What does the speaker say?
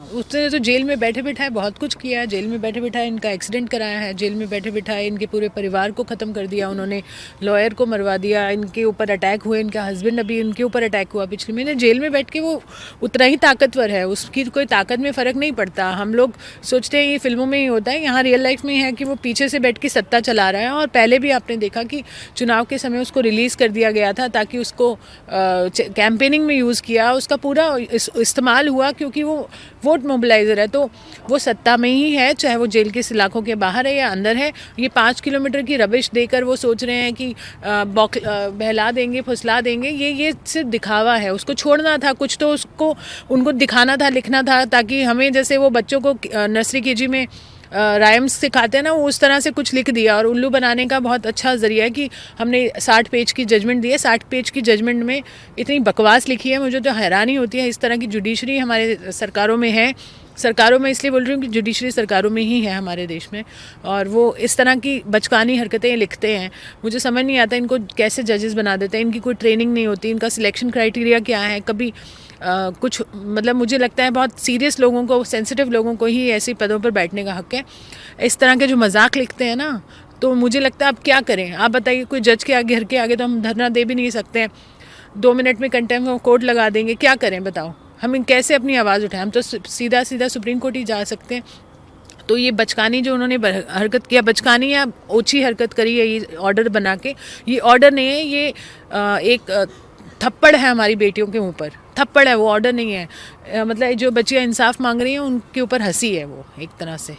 उसने तो जेल में बैठे बिठाए बहुत कुछ किया है, जेल में बैठे बिठाए इनका एक्सीडेंट कराया है, जेल में बैठे बिठाए इनके पूरे परिवार को ख़त्म कर दिया उन्होंने, लॉयर को मरवा दिया, इनके ऊपर अटैक हुए, इनका हस्बैंड अभी इनके ऊपर अटैक हुआ पिछले महीने। जेल में बैठ के वो उतना ही ताकतवर है, उसकी कोई ताकत में फ़र्क नहीं पड़ता। हम लोग सोचते हैं ये फिल्मों में ही होता है, यहाँ रियल लाइफ में है कि वो पीछे से बैठ के सत्ता चला रहा है। और पहले भी आपने देखा कि चुनाव के समय उसको रिलीज़ कर दिया गया था ताकि उसको कैंपेनिंग में यूज़ किया, उसका पूरा इस्तेमाल हुआ क्योंकि वो वोट मोबिलाइज़र है। तो वो सत्ता में ही है, चाहे वो जेल के इलाकों के बाहर है या अंदर है। ये 5 किलोमीटर की रबिश देकर वो सोच रहे हैं कि बहला देंगे, फुसला देंगे। ये सिर्फ दिखावा है। उसको छोड़ना था, कुछ तो उसको उनको दिखाना था, लिखना था, ताकि हमें जैसे वो बच्चों को नर्सरी केजी में राइम्स सिखाते हैं ना, वो उस तरह से कुछ लिख दिया। और उल्लू बनाने का बहुत अच्छा ज़रिया है कि हमने 60 पेज की जजमेंट दी है। 60 पेज की जजमेंट में इतनी बकवास लिखी है, मुझे तो हैरानी होती है। इस तरह की जुडिशरी हमारे सरकारों में है, सरकारों में इसलिए बोल रही हूँ कि जुडिशरी सरकारों में ही है हमारे देश में। और वो इस तरह की बचकानी हरकतें लिखते हैं, मुझे समझ नहीं आता इनको कैसे जजेस बना देते हैं। इनकी कोई ट्रेनिंग नहीं होती, इनका सिलेक्शन क्राइटेरिया क्या है। कभी कुछ मतलब मुझे लगता है बहुत सीरियस लोगों को, सेंसिटिव लोगों को ही ऐसे पदों पर बैठने का हक है। इस तरह के जो मजाक लिखते हैं ना, तो मुझे लगता है अब क्या करें। आप बताइए, कोई जज के आगे, घर के आगे तो हम धरना दे भी नहीं सकते हैं, 2 मिनट में कंटेम्प्ट ऑफ कोर्ट लगा देंगे। क्या करें बताओ, हम कैसे अपनी आवाज़ उठाएं। हम तो सीधा सीधा सुप्रीम कोर्ट ही जा सकते हैं। तो ये बचकानी जो उन्होंने हरकत किया, बचकानी या ओछी हरकत करी है, ये ऑर्डर बना के, ये ऑर्डर नहीं है, ये एक थप्पड़ है हमारी बेटियों के ऊपर, थप्पड़ है, वो ऑर्डर नहीं है। मतलब जो बच्चियाँ इंसाफ मांग रही हैं उनके ऊपर हंसी है वो एक तरह से।